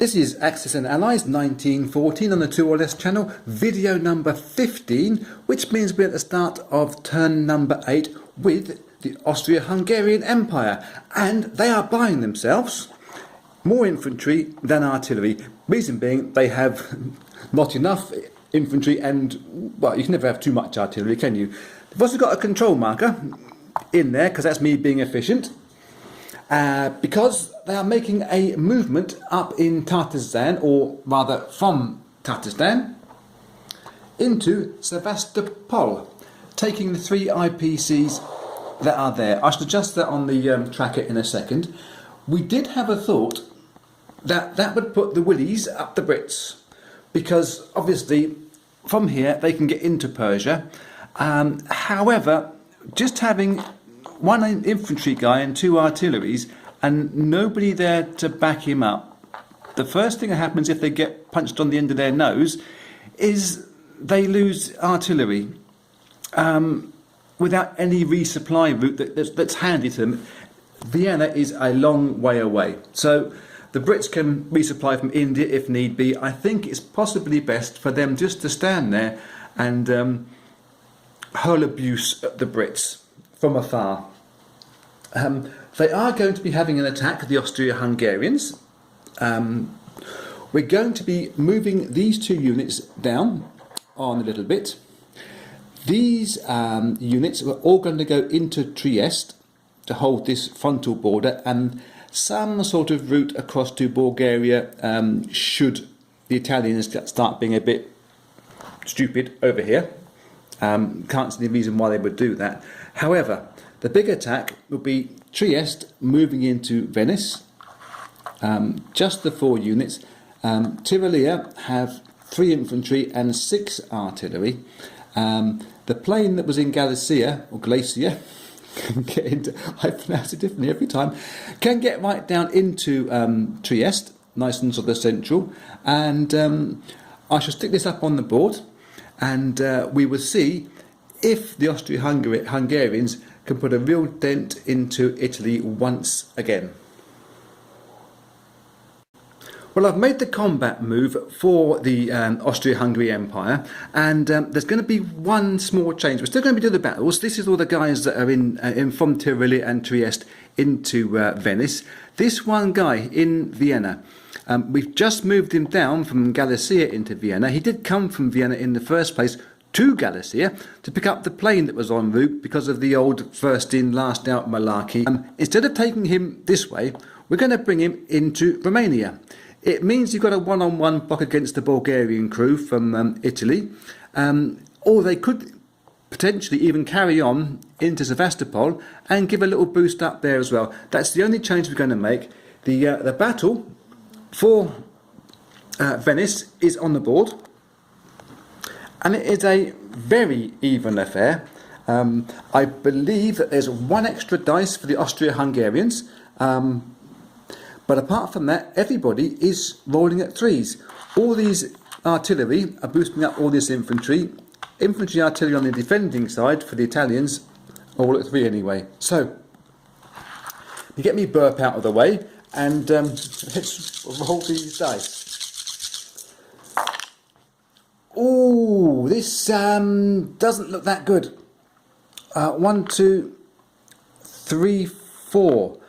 This is Axis and Allies 1914 on the 2LS channel, video number 15, which means we're at the start of turn number 8 with the Austria-Hungarian Empire, and they are buying themselves more infantry than artillery. Reason being, they have not enough infantry and, well, you can never have too much artillery, can you? They've also got a control marker in there, because that's me being efficient. Because they are making a movement up in Tatarstan, or rather from Tatarstan, into Sevastopol, taking the 3 IPCs that are there. I shall adjust that on the tracker in a second. We did have a thought that that would put the Willies up the Brits, because obviously from here they can get into Persia. However, just having one infantry guy and 2 artilleries and nobody there to back him up, the first thing that happens if they get punched on the end of their nose is they lose artillery without any resupply route that's handy to them. Vienna is a long way away, so the Brits can resupply from India if need be. I think it's possibly best for them just to stand there and hurl abuse at the Brits from afar. They are going to be having an attack, the Austria-Hungarians. We're going to be moving these 2 units down on a little bit. These units are all going to go into Trieste to hold this frontal border, and some sort of route across to Bulgaria should the Italians start being a bit stupid over here. Can't see the reason why they would do that. However, the big attack will be Trieste moving into Venice. Just the 4 units. Tyrolia have 3 infantry and 6 artillery. The plane that was in Galicia, or Glacia, can get into, I pronounce it differently every time, can get right down into Trieste, nice and sort of central. And I shall stick this up on the board, and we will see if the Austro-Hungarians can put a real dent into Italy once again. Well, I've made the combat move for the Austria-Hungary Empire, and there's going to be one small change. We're still going to be doing the battles. This is all the guys that are in from Tyrolia and Trieste into Venice. This one guy in Vienna, we've just moved him down from Galicia into Vienna. He did come from Vienna in the first place to Galicia to pick up the plane that was en route because of the old first in, last out malarkey. Instead of taking him this way, we're going to bring him into Romania. It means you've got a one-on-one block against the Bulgarian crew from Italy, or they could potentially even carry on into Sevastopol and give a little boost up there as well. That's the only change we're going to make. The battle for Venice is on the board, and it is a very even affair. I believe that there's 1 extra dice for the Austria-Hungarians. But apart from that, everybody is rolling at 3s. All these artillery are boosting up all this infantry. Infantry artillery on the defending side for the Italians, all at 3 anyway. So, you get me burp out of the way, and let's roll these dice. Ooh, this doesn't look that good. 1, 2, 3, 4.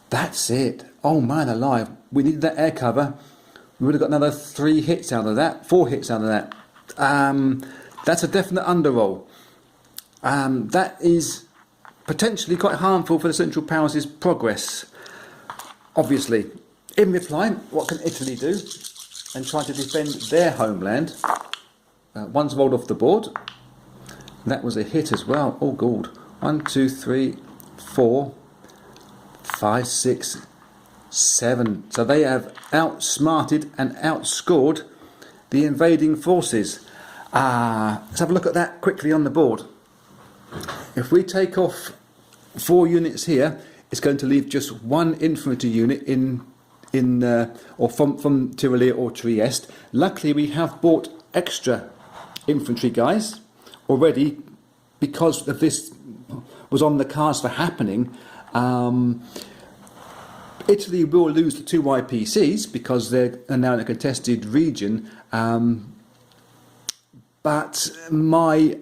That's it. Oh man alive. We needed that air cover. We would have got another 3 hits out of that. 4 hits out of that. That's a definite underroll. That is potentially quite harmful for the Central Powers' progress. Obviously. In reply, what can Italy do? And try to defend their homeland. One's rolled off the board. That was a hit as well. Oh god. 1, 2, 3, 4, 5, 6, 7. So they have outsmarted and outscored the invading forces. Let's have a look at that quickly on the board. If we take off 4 units here, it's going to leave just 1 infantry unit or from Tyrolia or Trieste. Luckily, we have bought extra infantry guys already because of this was on the cards for happening. Italy will lose the 2 IPCs because they're now in a contested region. But my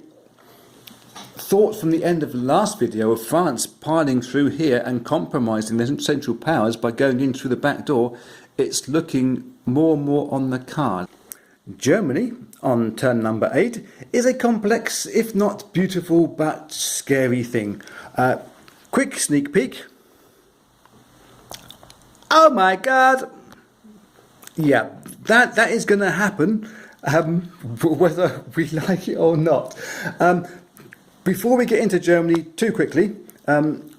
thoughts from the end of the last video of France piling through here and compromising the Central Powers by going in through the back door, it's looking more and more on the card. Germany, on turn number 8, is a complex, if not beautiful, but scary thing. Quick sneak peek. Oh my God! Yeah, that is going to happen, whether we like it or not. Before we get into Germany, too quickly,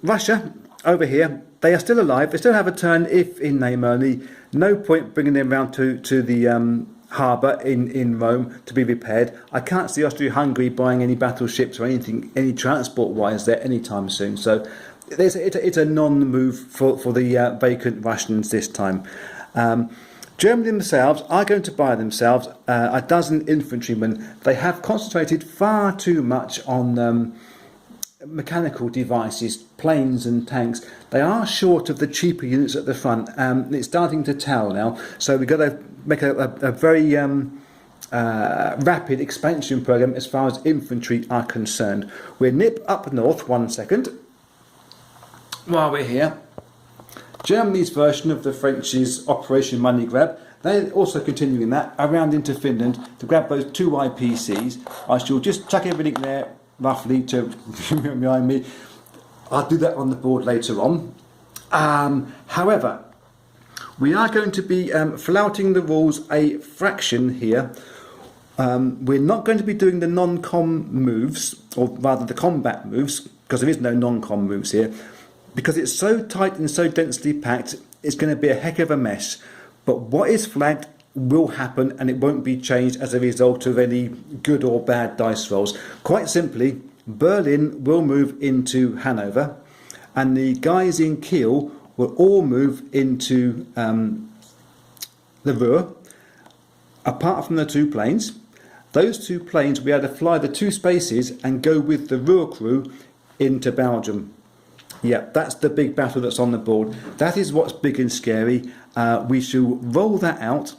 Russia, over here, they are still alive. They still have a turn, if in name only. No point bringing them round to the harbour in Rome to be repaired. I can't see Austria-Hungary buying any battleships or anything, any transport-wise there anytime soon. So it's a non-move for the vacant Russians this time. Germany themselves are going to buy themselves a dozen infantrymen. They have concentrated far too much on mechanical devices, planes and tanks. They are short of the cheaper units at the front. It's starting to tell now. So we've got to make a very rapid expansion program as far as infantry are concerned. We'll nip up north 1 second. While we're here, Germany's version of the French's Operation Money Grab, they're also continuing that around into Finland to grab those 2 IPCs. I shall just chuck everything there roughly to remind me. I'll do that on the board later on. However, we are going to be flouting the rules a fraction here. We're not going to be doing the non-com moves, or rather the combat moves, because there is no non-com moves here. Because it's so tight and so densely packed, it's going to be a heck of a mess. But what is flagged will happen, and it won't be changed as a result of any good or bad dice rolls. Quite simply, Berlin will move into Hanover, and the guys in Kiel will all move into the Ruhr, apart from the 2 planes. Those 2 planes, we had to fly the 2 spaces and go with the Ruhr crew into Belgium. Yeah, that's the big battle that's on the board. That is what's big and scary. We shall roll that out,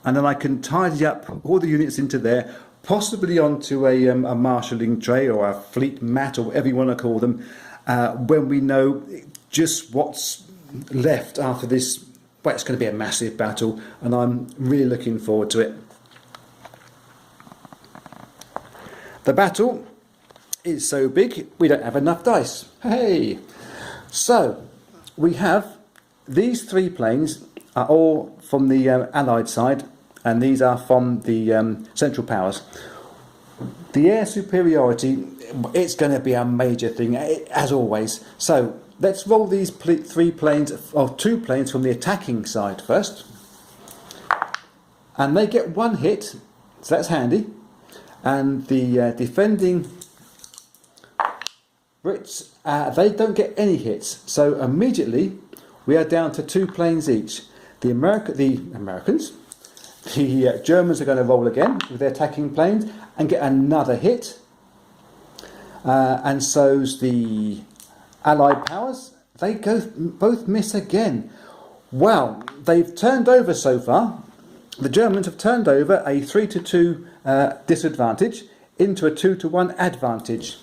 and then I can tidy up all the units into there, possibly onto a marshalling tray or a fleet mat or whatever you want to call them, when we know just what's left after this. Well, it's going to be a massive battle, and I'm really looking forward to it. The battle is so big, we don't have enough dice. Hey! So, we have these 3 planes are all from the Allied side, and these are from the Central Powers. The air superiority, it's going to be a major thing, as always. So, let's roll these 3 planes, or 2 planes from the attacking side first. And they get 1 hit, so that's handy. And the defending Brits, they don't get any hits, so immediately we are down to 2 planes each. The Germans are going to roll again with their attacking planes and get another hit, and so's the Allied powers. They both miss again. Well, they've turned over so far. The Germans have turned over a 3-2 disadvantage into a 2-1 advantage.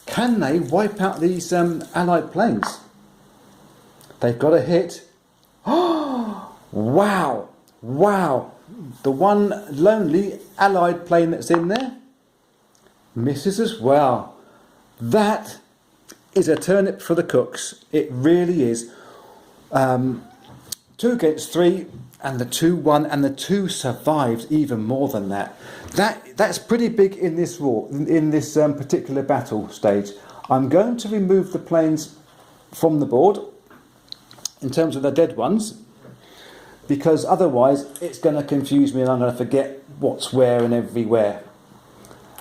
Can they wipe out these Allied planes? They've got a hit. Oh, wow, wow. The one lonely Allied plane that's in there misses as well. That is a turnip for the cooks. It really is. 2 against 3, and the 2 won, and the 2 survived even more than that. That's pretty big in this war, in this particular battle stage. I'm going to remove the planes from the board in terms of the dead ones, because otherwise it's going to confuse me and I'm going to forget what's where and everywhere.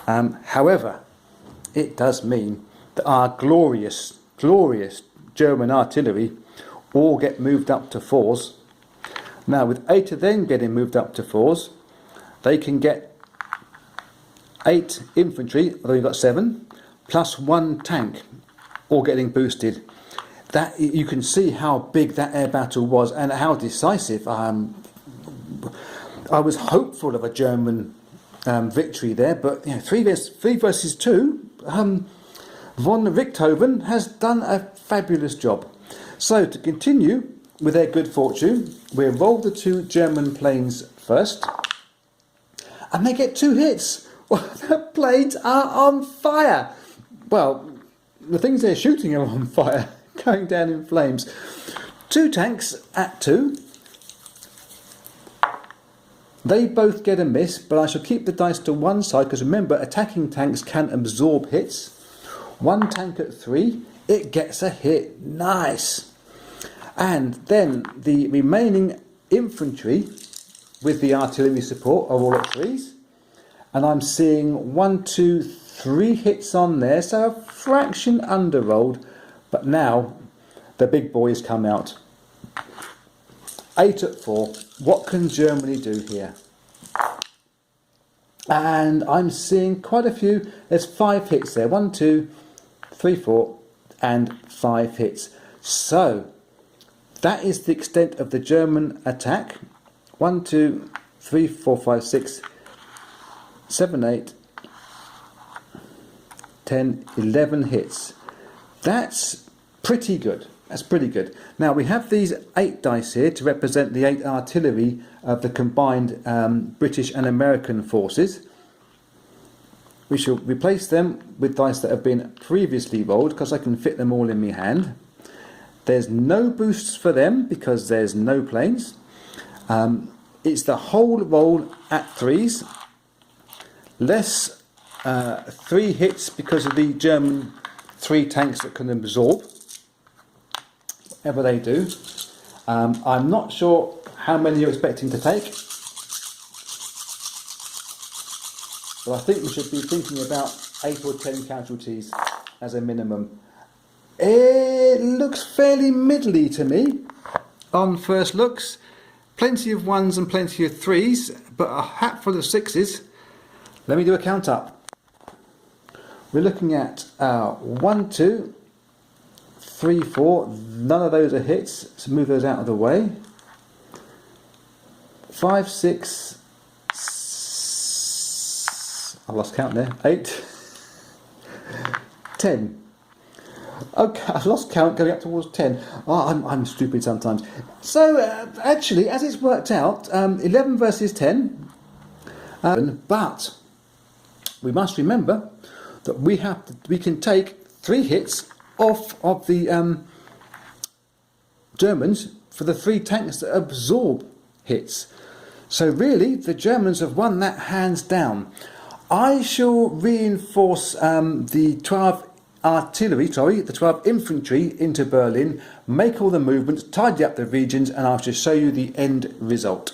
However, it does mean that our glorious German artillery all get moved up to 4s. Now, with 8 of them getting moved up to 4s, they can get 8 infantry, although you've got 7, plus 1 tank, all getting boosted. that you can see how big that air battle was and how decisive. I was hopeful of a German victory there, but three versus two. Von Richthofen has done a fabulous job. So to continue with their good fortune, we roll the two German planes first, and they get 2 hits. Well, the planes are on fire. Well, the things they're shooting are on fire, going down in flames. 2 tanks at 2. They both get a miss, but I shall keep the dice to one side, because remember, attacking tanks can absorb hits. 1 tank at 3, it gets a hit. Nice. And then the remaining infantry with the artillery support are all at 3s. And I'm seeing 1, 2, 3 hits on there, so a fraction underrolled. But now the big boys come out. 8 at 4. What can Germany do here? And I'm seeing quite a few. There's 5 hits there. 1, 2, 3, 4, and 5 hits. So that is the extent of the German attack. 1, 2, 3, 4, 5, 6, 7, 8, 10, 11 hits. That's pretty good. That's pretty good. Now we have these 8 dice here to represent the 8 artillery of the combined British and American forces. We shall replace them with dice that have been previously rolled, because I can fit them all in my hand. There's no boosts for them because there's no planes. It's the whole roll at 3s, less 3 hits because of the German 3 tanks that can absorb whatever they do. I'm not sure how many you're expecting to take, but I think we should be thinking about 8 or 10 casualties as a minimum. It looks fairly middly to me on first looks. Plenty of 1s and plenty of 3s, but a hatful of 6s. Let me do a count up. We're looking at 1, 2, 3, 4. None of those are hits, so move those out of the way. 5, 6, I've lost count there. 8, 10. Okay, I've lost count going up towards 10. Oh, I'm stupid sometimes. So, actually, as it's worked out, 11 versus 10. But we must remember that we can take 3 hits off of the Germans for the 3 tanks that absorb hits. So really, the Germans have won that hands down. I shall reinforce the 12 infantry into Berlin, make all the movements, tidy up the regions, and I shall show you the end result.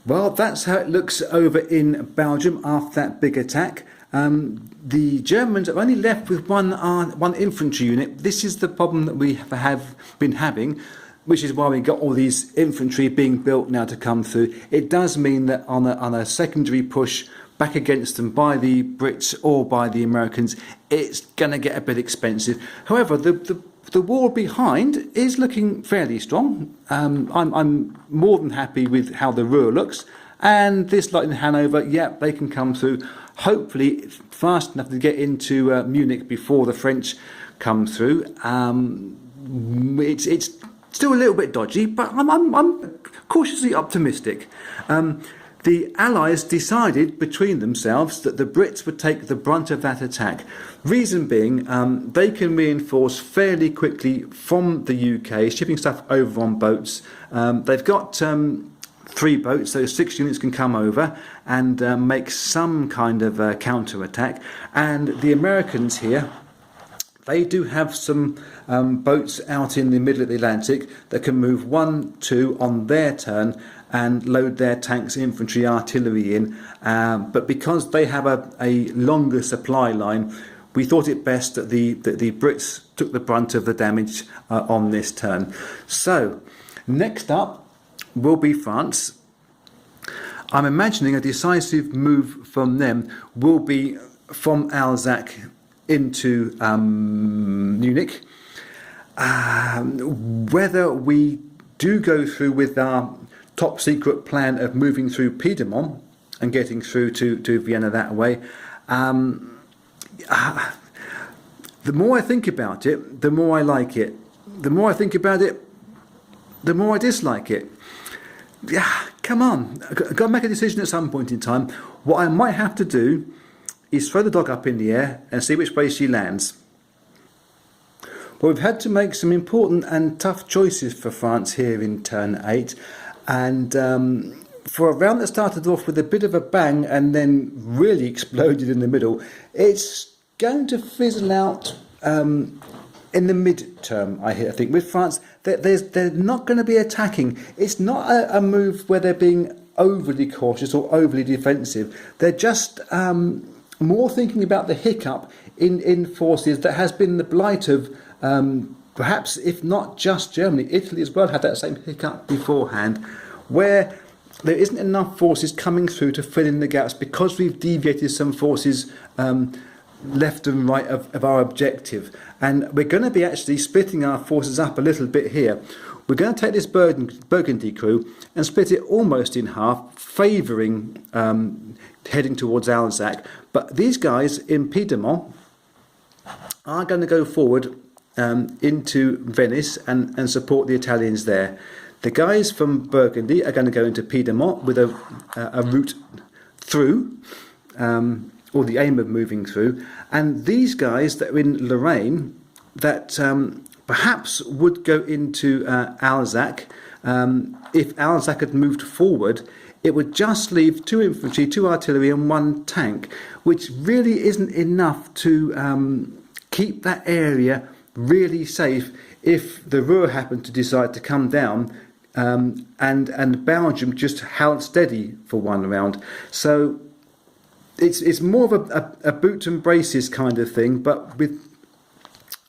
Well, that's how it looks over in Belgium after that big attack. The Germans are only left with one infantry unit. This is the problem that we have been having, which is why we got all these infantry being built now to come through. It does mean that on a secondary push back against them by the Brits or by the Americans, it's going to get a bit expensive. However, the war behind is looking fairly strong. I'm more than happy with how the Ruhr looks, and this lot in Hanover, they can come through, hopefully fast enough to get into Munich before the French come through. It's still a little bit dodgy, but I'm cautiously optimistic. The Allies decided between themselves that the Brits would take the brunt of that attack. Reason being, they can reinforce fairly quickly from the UK, shipping stuff over on boats. They've got 3 boats, so 6 units can come over and make some kind of counter-attack. And the Americans here, they do have some boats out in the middle of the Atlantic that can move 1, 2 on their turn and load their tanks, infantry, artillery in. But because they have a longer supply line, we thought it best that the Brits took the brunt of the damage on this turn. So, next up will be France. I'm imagining a decisive move from them will be from Alsace into Munich. whether we do go through with our top secret plan of moving through Piedmont and getting through to Vienna that way, the more I think about it, the more I like it. The more I think about it, the more I dislike it. Yeah, come on. I've got to make a decision at some point in time. What I might have to do is throw the dog up in the air and see which way she lands. Well, we've had to make some important and tough choices for France here in turn 8. And for a round that started off with a bit of a bang and then really exploded in the middle, it's going to fizzle out in the mid-term, I think. With France, they're not going to be attacking. It's not a move where they're being overly cautious or overly defensive. They're just more thinking about the hiccup in forces that has been the blight of perhaps, if not just Germany, Italy as well had that same hiccup beforehand, where there isn't enough forces coming through to fill in the gaps because we've deviated some forces left and right of our objective. And we're going to be actually splitting our forces up a little bit here. We're going to take this Burgundy crew and split it almost in half, favouring heading towards Alsace. But these guys in Piedmont are going to go forward into Venice and support the Italians there. The guys from Burgundy are going to go into Piedmont with a route through, or the aim of moving through, and these guys that are in Lorraine that perhaps would go into Alsace. If Alsace had moved forward, it would just leave 2 infantry, 2 artillery and 1 tank, which really isn't enough to keep that area really safe if the Ruhr happened to decide to come down and Belgium just held steady for one round. So it's more of a boot and braces kind of thing, but with,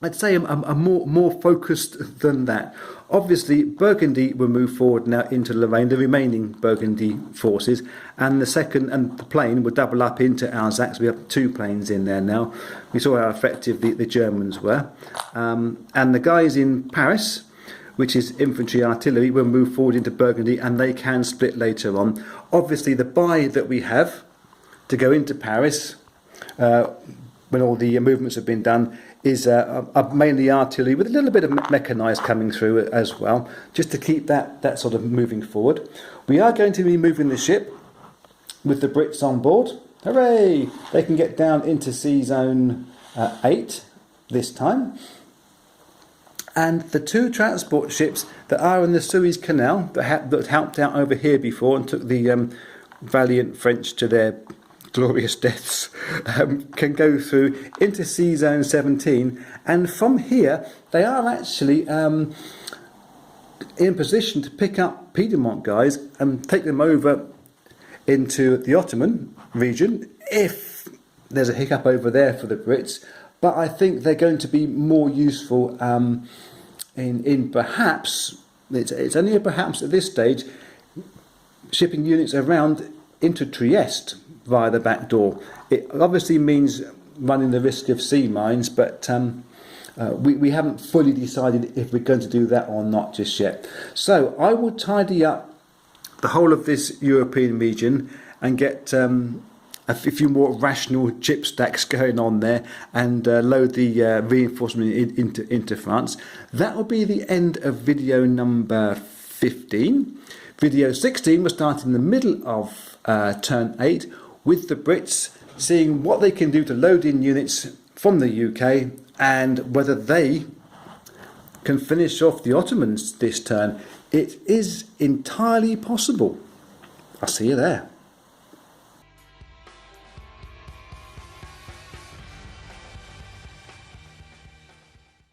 I'd say, a more focused than that. Obviously, Burgundy will move forward now into Lorraine, the remaining Burgundy forces, and the plane will double up into Alsace. We have 2 planes in there now. We saw how effective the Germans were. And the guys in Paris, which is infantry artillery, will move forward into Burgundy, and they can split later on. Obviously, the buy that we have to go into Paris, when all the movements have been done, is mainly artillery with a little bit of mechanised coming through as well, just to keep that sort of moving forward. We are going to be moving the ship with the Brits on board. Hooray! They can get down into Sea Zone 8 this time. And the 2 transport ships that are in the Suez Canal that helped out over here before and took the valiant French to their glorious deaths, can go through into Sea Zone 17, and from here they are actually in position to pick up Piedmont guys and take them over into the Ottoman region if there's a hiccup over there for the Brits. But I think they're going to be more useful in perhaps, it's only a perhaps at this stage, shipping units around into Trieste via the back door. It obviously means running the risk of sea mines, but we haven't fully decided if we're going to do that or not just yet. So I will tidy up the whole of this European region and get a few more rational chip stacks going on there and load the reinforcement into France. That will be the end of video number 15. Video 16 will start in the middle of turn 8 with the Brits, seeing what they can do to load in units from the UK and whether they can finish off the Ottomans this turn. It is entirely possible. I'll see you there.